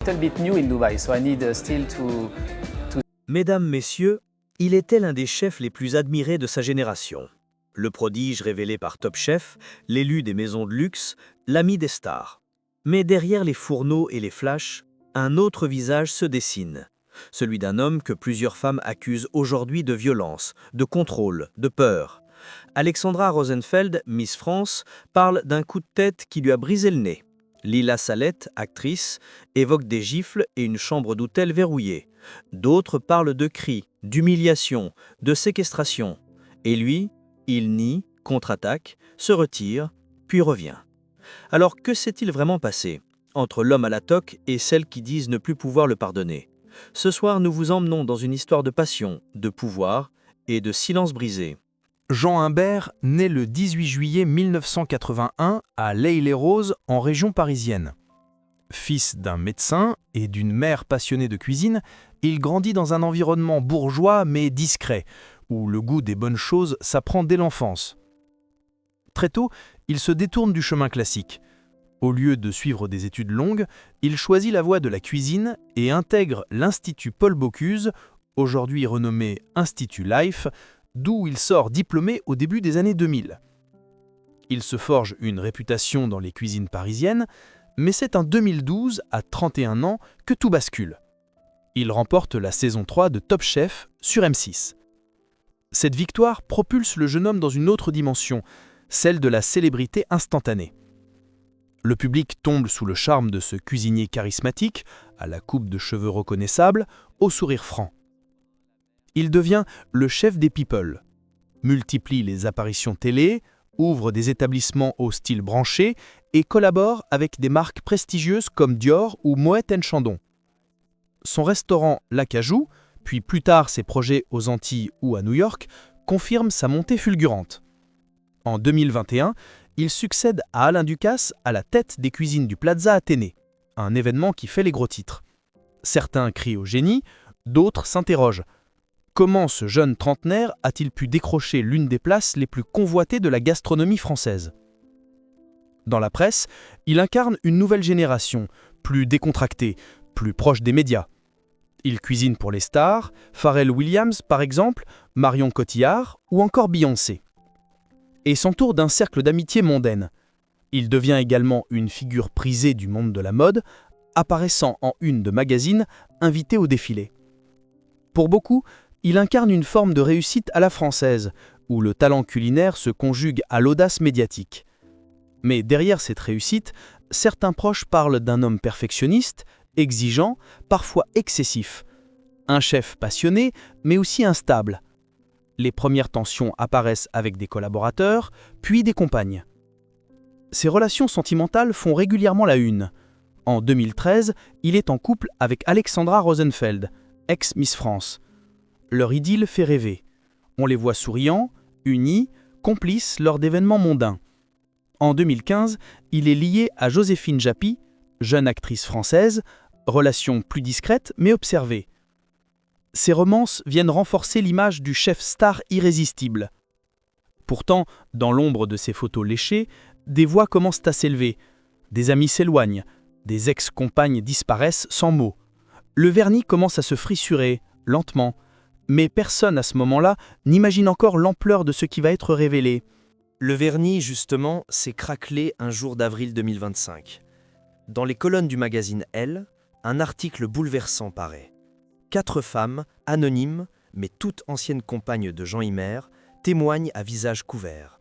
little bit new in Dubai, so I need still to. Mesdames, Messieurs, il était l'un des chefs les plus admirés de sa génération. Le prodige révélé par Top Chef, l'élu des maisons de luxe, l'ami des stars. Mais derrière les fourneaux et les flashs, un autre visage se dessine. Celui d'un homme que plusieurs femmes accusent aujourd'hui de violence, de contrôle, de peur. Alexandra Rosenfeld, Miss France, parle d'un coup de tête qui lui a brisé le nez. Lila Salette, actrice, évoque des gifles et une chambre d'hôtel verrouillée. D'autres parlent de cris, d'humiliation, de séquestration. Et lui, il nie, contre-attaque, se retire, puis revient. Alors que s'est-il vraiment passé entre l'homme à la toque et celles qui disent ne plus pouvoir le pardonner? Ce soir, nous vous emmenons dans une histoire de passion, de pouvoir et de silence brisé. Jean Humbert naît le 18 juillet 1981 à L'Haÿ-les-Roses, en région parisienne. Fils d'un médecin et d'une mère passionnée de cuisine, il grandit dans un environnement bourgeois mais discret, où le goût des bonnes choses s'apprend dès l'enfance. Très tôt, il se détourne du chemin classique. Au lieu de suivre des études longues, il choisit la voie de la cuisine et intègre l'Institut Paul Bocuse, aujourd'hui renommé Institut Life, d'où il sort diplômé au début des années 2000. Il se forge une réputation dans les cuisines parisiennes, mais c'est en 2012, à 31 ans, que tout bascule. Il remporte la saison 3 de Top Chef sur M6. Cette victoire propulse le jeune homme dans une autre dimension, celle de la célébrité instantanée. Le public tombe sous le charme de ce cuisinier charismatique, à la coupe de cheveux reconnaissable, au sourire franc. Il devient le chef des people, multiplie les apparitions télé, ouvre des établissements au style branché et collabore avec des marques prestigieuses comme Dior ou Moët & Chandon. Son restaurant L'Acajou, puis plus tard ses projets aux Antilles ou à New York, confirment sa montée fulgurante. En 2021, il succède à Alain Ducasse à la tête des cuisines du Plaza Athénée, un événement qui fait les gros titres. Certains crient au génie, d'autres s'interrogent. Comment ce jeune trentenaire a-t-il pu décrocher l'une des places les plus convoitées de la gastronomie française? Dans la presse, il incarne une nouvelle génération, plus décontractée, plus proche des médias. Il cuisine pour les stars, Pharrell Williams par exemple, Marion Cotillard ou encore Beyoncé. Et s'entoure d'un cercle d'amitié mondaine. Il devient également une figure prisée du monde de la mode, apparaissant en une de magazines, invité au défilé. Pour beaucoup, il incarne une forme de réussite à la française, où le talent culinaire se conjugue à l'audace médiatique. Mais derrière cette réussite, certains proches parlent d'un homme perfectionniste, exigeant, parfois excessif. Un chef passionné, mais aussi instable. Les premières tensions apparaissent avec des collaborateurs, puis des compagnes. Ces relations sentimentales font régulièrement la une. En 2013, il est en couple avec Alexandra Rosenfeld, ex-Miss France. Leur idylle fait rêver. On les voit souriants, unis, complices lors d'événements mondains. En 2015, il est lié à Joséphine Japy, jeune actrice française, relation plus discrète mais observée. Ces romances viennent renforcer l'image du chef star irrésistible. Pourtant, dans l'ombre de ces photos léchées, des voix commencent à s'élever. Des amis s'éloignent, des ex-compagnes disparaissent sans mots. Le vernis commence à se fissurer, lentement. Mais personne à ce moment-là n'imagine encore l'ampleur de ce qui va être révélé. Le vernis, justement, s'est craquelé un jour d'avril 2025. Dans les colonnes du magazine Elle, un article bouleversant paraît. 4 femmes, anonymes, mais toutes anciennes compagnes de Jean Humbert, témoignent à visage couvert.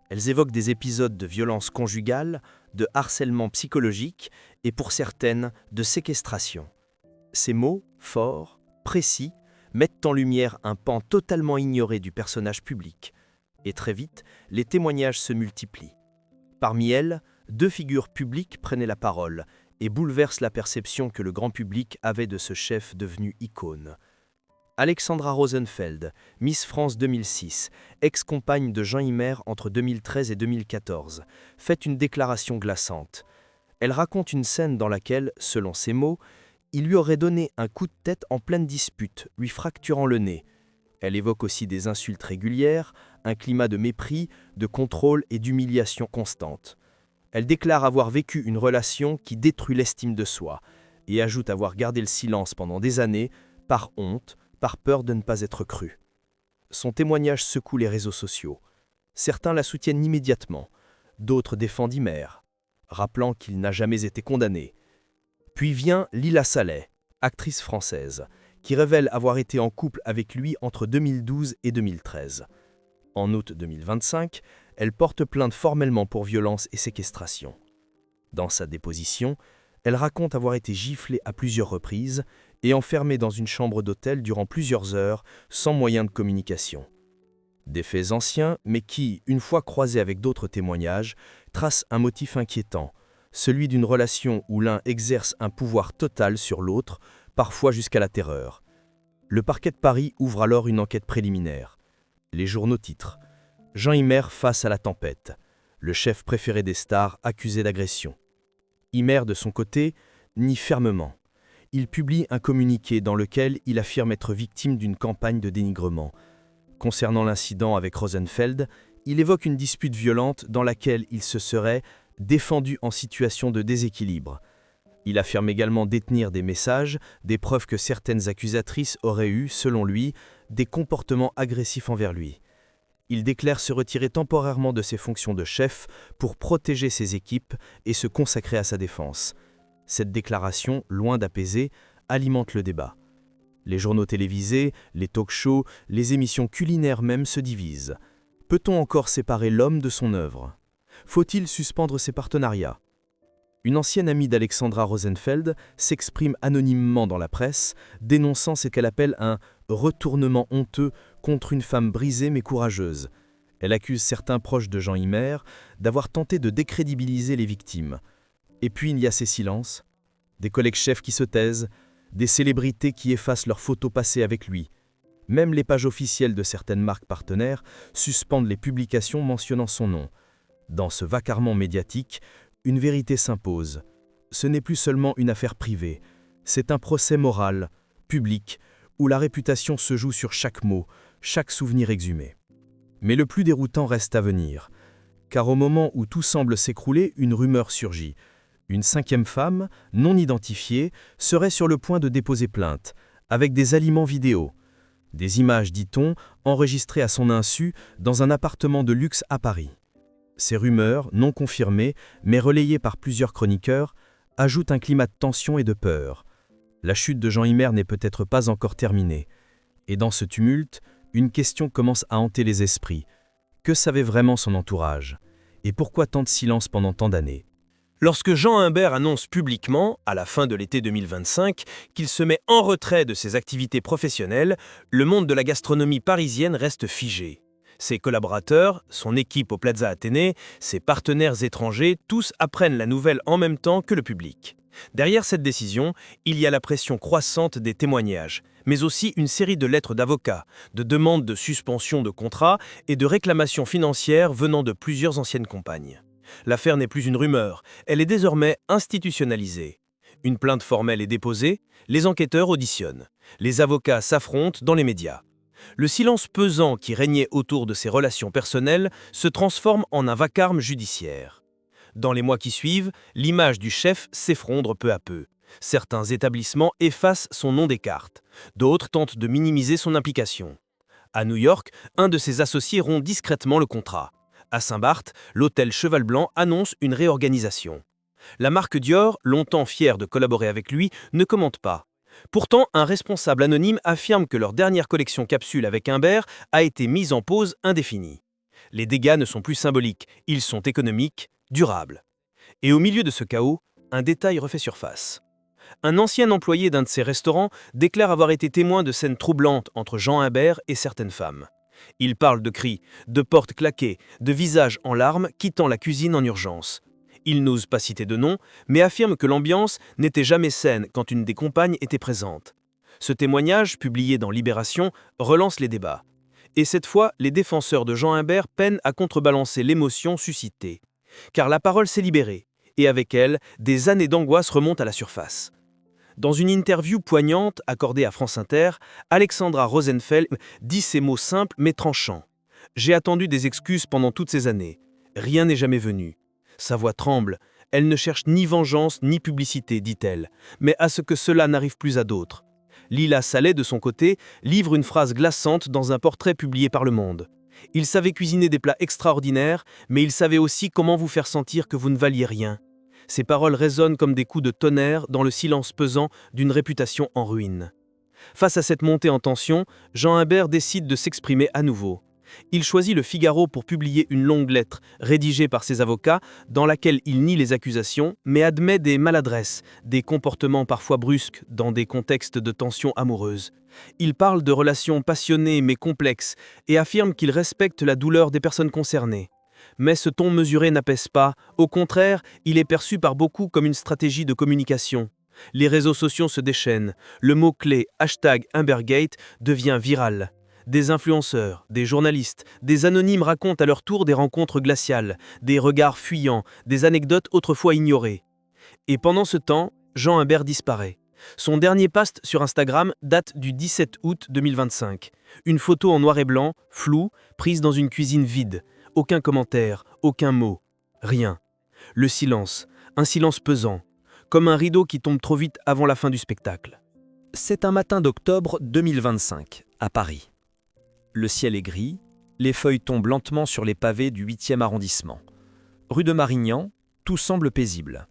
Elles évoquent des épisodes de violence conjugale, de harcèlement psychologique et pour certaines, de séquestration. Ces mots, forts, précis, mettent en lumière un pan totalement ignoré du personnage public. Et très vite, les témoignages se multiplient. Parmi elles, 2 figures publiques prenaient la parole et bouleversent la perception que le grand public avait de ce chef devenu icône. Alexandra Rosenfeld, Miss France 2006, ex-compagne de Jean Humbert entre 2013 et 2014, fait une déclaration glaçante. Elle raconte une scène dans laquelle, selon ses mots, il lui aurait donné un coup de tête en pleine dispute, lui fracturant le nez. Elle évoque aussi des insultes régulières, un climat de mépris, de contrôle et d'humiliation constante. Elle déclare avoir vécu une relation qui détruit l'estime de soi et ajoute avoir gardé le silence pendant des années, par honte, par peur de ne pas être cru. Son témoignage secoue les réseaux sociaux. Certains la soutiennent immédiatement, d'autres défendent Imer, rappelant qu'il n'a jamais été condamné. Puis vient Lila Saleh, actrice française, qui révèle avoir été en couple avec lui entre 2012 et 2013. En août 2025, elle porte plainte formellement pour violence et séquestration. Dans sa déposition, elle raconte avoir été giflée à plusieurs reprises et enfermée dans une chambre d'hôtel durant plusieurs heures sans moyen de communication. Des faits anciens, mais qui, une fois croisés avec d'autres témoignages, tracent un motif inquiétant, celui d'une relation où l'un exerce un pouvoir total sur l'autre, parfois jusqu'à la terreur. Le parquet de Paris ouvre alors une enquête préliminaire. Les journaux titrent « Jean Imer face à la tempête, le chef préféré des stars accusé d'agression ». Imer, de son côté, nie fermement. Il publie un communiqué dans lequel il affirme être victime d'une campagne de dénigrement. Concernant l'incident avec Rosenfeld, il évoque une dispute violente dans laquelle il se serait défendu en situation de déséquilibre. Il affirme également détenir des messages, des preuves que certaines accusatrices auraient eu, selon lui, des comportements agressifs envers lui. Il déclare se retirer temporairement de ses fonctions de chef pour protéger ses équipes et se consacrer à sa défense. Cette déclaration, loin d'apaiser, alimente le débat. Les journaux télévisés, les talk-shows, les émissions culinaires même se divisent. Peut-on encore séparer l'homme de son œuvre? Faut-il suspendre ses partenariats? Une ancienne amie d'Alexandra Rosenfeld s'exprime anonymement dans la presse, dénonçant ce qu'elle appelle un « retournement honteux contre une femme brisée mais courageuse ». Elle accuse certains proches de Jean Imer d'avoir tenté de décrédibiliser les victimes. Et puis il y a ces silences, des collègues chefs qui se taisent, des célébrités qui effacent leurs photos passées avec lui. Même les pages officielles de certaines marques partenaires suspendent les publications mentionnant son nom. Dans ce vacarment médiatique, une vérité s'impose. Ce n'est plus seulement une affaire privée, c'est un procès moral, public, où la réputation se joue sur chaque mot, chaque souvenir exhumé. Mais le plus déroutant reste à venir, car au moment où tout semble s'écrouler, une rumeur surgit. Une 5e femme, non identifiée, serait sur le point de déposer plainte, avec des aliments vidéo. Des images, dit-on, enregistrées à son insu dans un appartement de luxe à Paris. Ces rumeurs, non confirmées, mais relayées par plusieurs chroniqueurs, ajoutent un climat de tension et de peur. La chute de Jean Imer n'est peut-être pas encore terminée. Et dans ce tumulte, une question commence à hanter les esprits. Que savait vraiment son entourage? Et pourquoi tant de silence pendant tant d'années? Lorsque Jean Imbert annonce publiquement, à la fin de l'été 2025, qu'il se met en retrait de ses activités professionnelles, le monde de la gastronomie parisienne reste figé. Ses collaborateurs, son équipe au Plaza Athénée, ses partenaires étrangers, tous apprennent la nouvelle en même temps que le public. Derrière cette décision, il y a la pression croissante des témoignages, mais aussi une série de lettres d'avocats, de demandes de suspension de contrats et de réclamations financières venant de plusieurs anciennes compagnes. L'affaire n'est plus une rumeur, elle est désormais institutionnalisée. Une plainte formelle est déposée, les enquêteurs auditionnent, les avocats s'affrontent dans les médias. Le silence pesant qui régnait autour de ces relations personnelles se transforme en un vacarme judiciaire. Dans les mois qui suivent, l'image du chef s'effondre peu à peu. Certains établissements effacent son nom des cartes, d'autres tentent de minimiser son implication. À New York, un de ses associés rompt discrètement le contrat. À Saint-Barth, l'hôtel Cheval Blanc annonce une réorganisation. La marque Dior, longtemps fière de collaborer avec lui, ne commente pas. Pourtant, un responsable anonyme affirme que leur dernière collection capsule avec Imbert a été mise en pause indéfinie. Les dégâts ne sont plus symboliques, ils sont économiques, durables. Et au milieu de ce chaos, un détail refait surface. Un ancien employé d'un de ces restaurants déclare avoir été témoin de scènes troublantes entre Jean Imbert et certaines femmes. Il parle de cris, de portes claquées, de visages en larmes quittant la cuisine en urgence. Il n'ose pas citer de nom, mais affirme que l'ambiance n'était jamais saine quand une des compagnes était présente. Ce témoignage, publié dans Libération, relance les débats. Et cette fois, les défenseurs de Jean Imbert peinent à contrebalancer l'émotion suscitée. Car la parole s'est libérée, et avec elle, des années d'angoisse remontent à la surface. Dans une interview poignante accordée à France Inter, Alexandra Rosenfeld dit ces mots simples mais tranchants. « J'ai attendu des excuses pendant toutes ces années. Rien n'est jamais venu. » Sa voix tremble, Elle ne cherche ni vengeance ni publicité, dit-elle, mais à ce que cela n'arrive plus à d'autres. Lila Saleh, de son côté, livre une phrase glaçante dans un portrait publié par Le Monde. Il savait cuisiner des plats extraordinaires, mais il savait aussi comment vous faire sentir que vous ne valiez rien. Ces paroles résonnent comme des coups de tonnerre dans le silence pesant d'une réputation en ruine. Face à cette montée en tension, Jean Humbert décide de s'exprimer à nouveau. Il choisit Le Figaro pour publier une longue lettre, rédigée par ses avocats, dans laquelle il nie les accusations, mais admet des maladresses, des comportements parfois brusques dans des contextes de tension amoureuse. Il parle de relations passionnées mais complexes et affirme qu'il respecte la douleur des personnes concernées. Mais ce ton mesuré n'apaise pas, au contraire, il est perçu par beaucoup comme une stratégie de communication. Les réseaux sociaux se déchaînent, le mot-clé #Humbergate devient viral. Des influenceurs, des journalistes, des anonymes racontent à leur tour des rencontres glaciales, des regards fuyants, des anecdotes autrefois ignorées. Et pendant ce temps, Jean Humbert disparaît. Son dernier post sur Instagram date du 17 août 2025. Une photo en noir et blanc, floue, prise dans une cuisine vide. Aucun commentaire, aucun mot, rien. Le silence, un silence pesant, comme un rideau qui tombe trop vite avant la fin du spectacle. C'est un matin d'octobre 2025, à Paris. Le ciel est gris, les feuilles tombent lentement sur les pavés du 8e arrondissement. Rue de Marignan, tout semble paisible.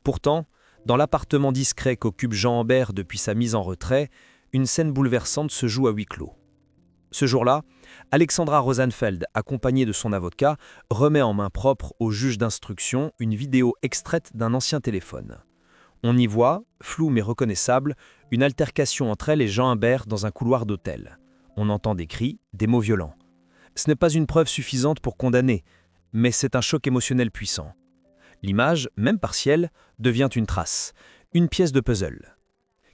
Pourtant, dans l'appartement discret qu'occupe Jean Humbert depuis sa mise en retrait, une scène bouleversante se joue à huis clos. Ce jour-là, Alexandra Rosenfeld, accompagnée de son avocat, remet en main propre au juge d'instruction une vidéo extraite d'un ancien téléphone. On y voit, floue mais reconnaissable, une altercation entre elle et Jean Humbert dans un couloir d'hôtel. On entend des cris, des mots violents. Ce n'est pas une preuve suffisante pour condamner, mais c'est un choc émotionnel puissant. L'image, même partielle, devient une trace, une pièce de puzzle.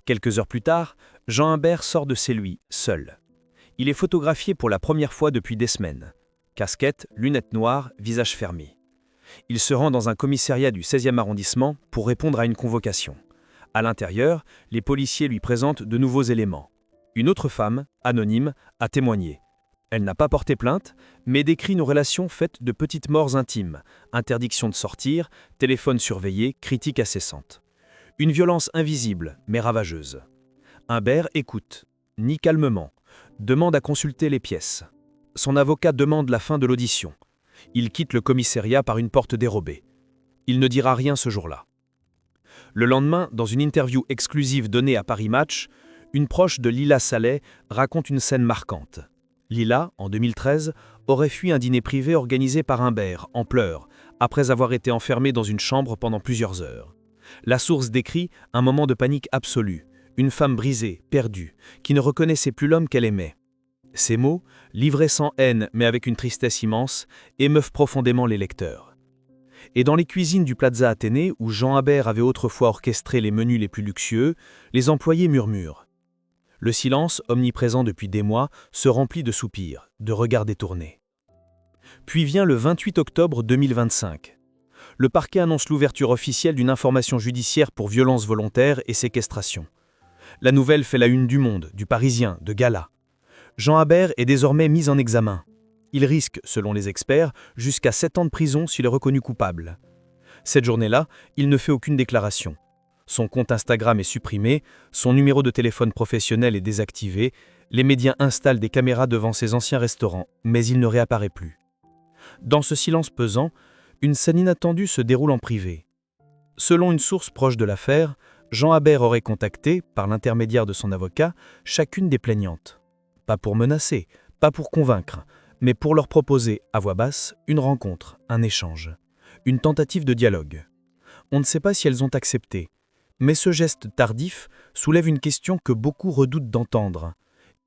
Quelques heures plus tard, Jean Humbert sort de chez lui, seul. Il est photographié pour la première fois depuis des semaines. Casquette, lunettes noires, visage fermé. Il se rend dans un commissariat du 16e arrondissement pour répondre à une convocation. À l'intérieur, les policiers lui présentent de nouveaux éléments. Une autre femme, anonyme, a témoigné. Elle n'a pas porté plainte, mais décrit une relation faite de petites morts intimes, interdiction de sortir, téléphone surveillé, critiques incessantes. Une violence invisible, mais ravageuse. Humbert écoute, nie calmement, demande à consulter les pièces. Son avocat demande la fin de l'audition. Il quitte le commissariat par une porte dérobée. Il ne dira rien ce jour-là. Le lendemain, dans une interview exclusive donnée à Paris Match, une proche de Lila Saleh raconte une scène marquante. Lila, en 2013, aurait fui un dîner privé organisé par Humbert, en pleurs, après avoir été enfermée dans une chambre pendant plusieurs heures. La source décrit un moment de panique absolue, une femme brisée, perdue, qui ne reconnaissait plus l'homme qu'elle aimait. Ces mots, livrés sans haine mais avec une tristesse immense, émeuvent profondément les lecteurs. Et dans les cuisines du Plaza Athénée, où Jean Humbert avait autrefois orchestré les menus les plus luxueux, les employés murmurent. Le silence, omniprésent depuis des mois, se remplit de soupirs, de regards détournés. Puis vient le 28 octobre 2025. Le parquet annonce l'ouverture officielle d'une information judiciaire pour violences volontaires et séquestration. La nouvelle fait la une du Monde, du Parisien, de Gala. Jean Humbert est désormais mis en examen. Il risque, selon les experts, jusqu'à 7 ans de prison s'il est reconnu coupable. Cette journée-là, il ne fait aucune déclaration. Son compte Instagram est supprimé, son numéro de téléphone professionnel est désactivé, les médias installent des caméras devant ses anciens restaurants, mais il ne réapparaît plus. Dans ce silence pesant, une scène inattendue se déroule en privé. Selon une source proche de l'affaire, Jean Humbert aurait contacté, par l'intermédiaire de son avocat, chacune des plaignantes. Pas pour menacer, pas pour convaincre, mais pour leur proposer, à voix basse, une rencontre, un échange, une tentative de dialogue. On ne sait pas si elles ont accepté, mais ce geste tardif soulève une question que beaucoup redoutent d'entendre.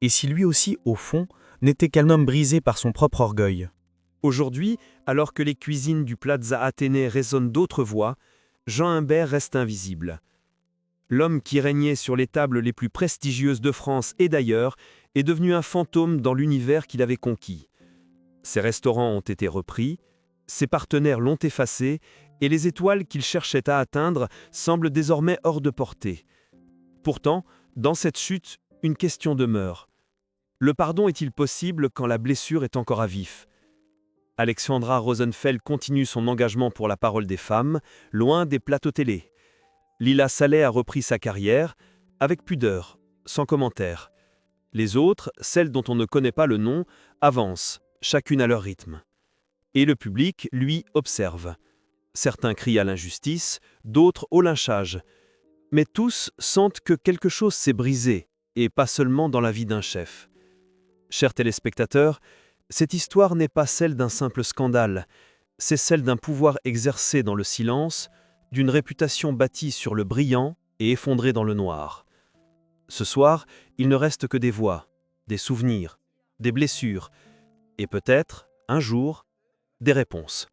Et si lui aussi, au fond, n'était qu'un homme brisé par son propre orgueil? Aujourd'hui, alors que les cuisines du Plaza Athénée résonnent d'autres voix, Jean Humbert reste invisible. L'homme qui régnait sur les tables les plus prestigieuses de France et d'ailleurs est devenu un fantôme dans l'univers qu'il avait conquis. Ses restaurants ont été repris, ses partenaires l'ont effacé et les étoiles qu'il cherchait à atteindre semblent désormais hors de portée. Pourtant, dans cette chute, une question demeure. Le pardon est-il possible quand la blessure est encore à vif ? Alexandra Rosenfeld continue son engagement pour la parole des femmes, loin des plateaux télé. Lila Saleh a repris sa carrière, avec pudeur, sans commentaire. Les autres, celles dont on ne connaît pas le nom, avancent, chacune à leur rythme. Et le public, lui, observe. Certains crient à l'injustice, d'autres au lynchage. Mais tous sentent que quelque chose s'est brisé, et pas seulement dans la vie d'un chef. Chers téléspectateurs, cette histoire n'est pas celle d'un simple scandale, c'est celle d'un pouvoir exercé dans le silence, d'une réputation bâtie sur le brillant et effondrée dans le noir. Ce soir, il ne reste que des voix, des souvenirs, des blessures, et peut-être, un jour, des réponses.